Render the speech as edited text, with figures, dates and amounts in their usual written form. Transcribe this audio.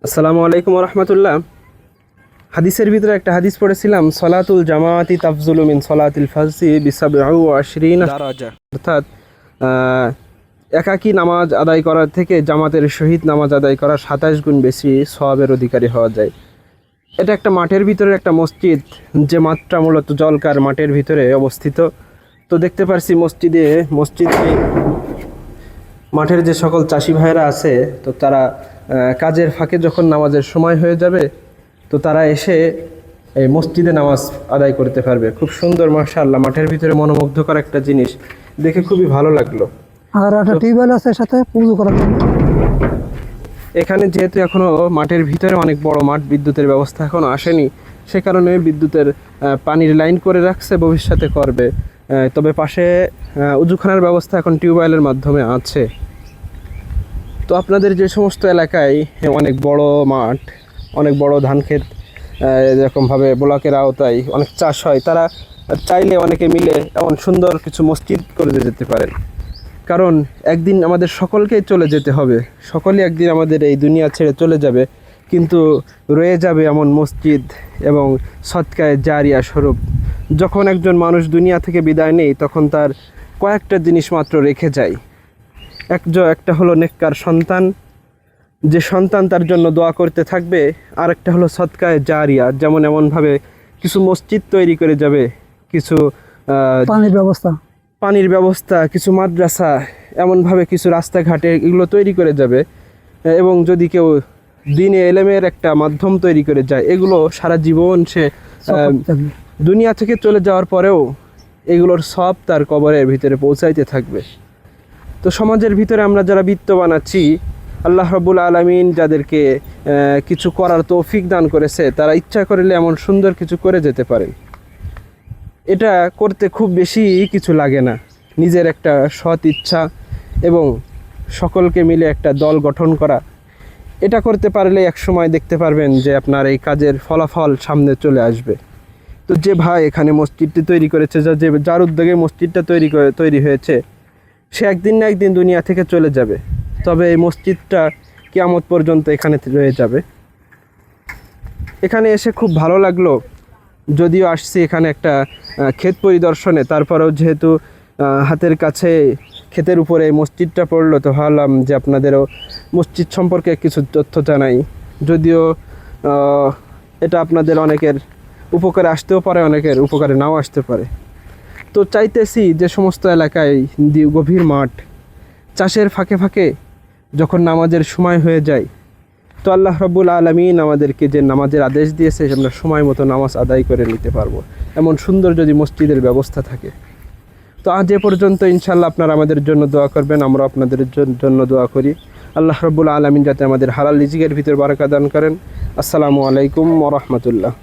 আসসালামু আলাইকুম রহমতুল্লাহ। হাদিসের ভিতরে একটা হাদিস পড়েছিলাম, সলাতুল জামাআতি তাফজুলু মিন সলাতিল ফাজরি বিসাবঈ ওয়া আশরিনা দারাজা, অর্থাৎ একাকী নামাজ আদায় করার থেকে জামাতের সহিত নামাজ আদায় করা 27 গুণ বেশি সওয়াবের অধিকারী হওয়া যায়। এটা একটা মাঠের ভিতরে একটা মসজিদ, যে মাঠটা মূলত জলকার মাঠের ভিতরে অবস্থিত। তো দেখতে পারছি মসজিদে মাঠের যে সকল চাষি ভাইয়েরা আছে, তো তারা কাজের ফাঁকে যখন নামাজের সময় হয়ে যাবে, তো তারা এসে এই মসজিদে নামাজ আদায় করতে পারবে। খুব সুন্দর, মাশাআল্লাহ, মাঠের ভিতরে মনোমুগ্ধকর একটা জিনিস দেখে খুবই ভালো লাগলো। আর একটা টিউবওয়েল আছে সাথে পুজো করার জন্য। এখানে যেহেতু এখনো মাঠের ভিতরে অনেক বড় মাঠ, বিদ্যুতের ব্যবস্থা এখনো আসেনি, সে কারণে বিদ্যুতের পানির লাইন করে রাখছে, ভবিষ্যতে করবে। তবে পাশে উজুখানার ব্যবস্থা এখন টিউবওয়েলের মাধ্যমে আছে। তো আপনাদের যে সমস্ত এলাকায় অনেক বড় মাঠ, অনেক বড় ধান ক্ষেত, এরকমভাবে ব্লকের আওতায় অনেক চাষ হয়, তারা চাইলে অনেকে মিলে এমন সুন্দর কিছু মসজিদ করে যেতে পারেন। কারণ একদিন আমাদের সকলকেই চলে যেতে হবে, সকলেই একদিন আমাদের এই দুনিয়া ছেড়ে চলে যাবে, কিন্তু রয়ে যাবে এমন মসজিদ এবং সদকায়ে জারিয়া স্বরূপ। যখন একজন মানুষ দুনিয়া থেকে বিদায় নেয়, তখন তার কয়েকটা জিনিস মাত্র রেখে যায়। একটা হলো নেককার সন্তান, যে সন্তান তার জন্য দোয়া করতে থাকবে। আর একটা হলো সদকায়ে জারিয়া, যেমন এমনভাবে কিছু মসজিদ তৈরি করে যাবে, কিছু পানির ব্যবস্থা, কিছু মাদ্রাসা, এমনভাবে কিছু রাস্তাঘাটে এগুলো তৈরি করে যাবে। এবং যদি কেউ দিনে এলেমের একটা মাধ্যম তৈরি করে যায়, এগুলো সারা জীবন সে দুনিয়া থেকে চলে যাওয়ার পরেও এগুলোর সব তার কবরের ভিতরে পৌঁছাইতে থাকবে। তো সমাজের ভিতরে আমরা যারা বিত্তবান আছি, আল্লাহ রাব্বুল আলামিন যাদেরকে কিছু করার তৌফিক দান করেছে, তারা ইচ্ছা করলে এমন সুন্দর কিছু করে যেতে পারে। এটা করতে খুব বেশি কিছু লাগে না, নিজের একটা সৎ ইচ্ছা এবং সকলকে মিলে একটা দল গঠন করা। এটা করতে পারলে এক সময় দেখতে পারবেন যে আপনার এই কাজের ফলাফল সামনে চলে আসবে। তো যে ভাই এখানে মসজিদটি তৈরি করেছে, যার উদ্যোগে মসজিদটা তৈরি হয়েছে, সে একদিন না একদিন দুনিয়া থেকে চলে যাবে, তবে এই মসজিদটা কিয়ামত পর্যন্ত এখানে রয়ে যাবে। এখানে এসে খুব ভালো লাগলো, যদিও আসছি এখানে একটা ক্ষেত পরিদর্শনে, তারপরেও যেহেতু হাতের কাছে ক্ষেতের উপরে এই মসজিদটা পড়লো, তো ভাবলাম যে আপনাদেরও মসজিদ সম্পর্কে কিছু তথ্য জানাই। যদিও এটা আপনাদের অনেকের উপকারে আসতেও পারে, অনেকের উপকারে নাও আসতে পারে। তো চাইতেছি যে সমস্ত এলাকায় গভীর মাঠ, চাষের ফাঁকে ফাঁকে যখন নামাজের সময় হয়ে যায়, তো আল্লাহ রাব্বুল আলামিন আমাদেরকে যে নামাজের আদেশ দিয়েছে, আমরা সময় মতো নামাজ আদায় করে নিতে পারবো, এমন সুন্দর যদি মসজিদের ব্যবস্থা থাকে। তো আজ এ পর্যন্ত, ইনশাআল্লাহ আপনারা আমাদের জন্য দোয়া করবেন, আমরা আপনাদের জন্য দোয়া করি। আল্লাহ রাব্বুল আলামিন যাতে আমাদের হালাল রিজিকের ভিতর বারাকা দান করেন। আসসালামু আলাইকুম ওয়া রাহমাতুল্লাহ।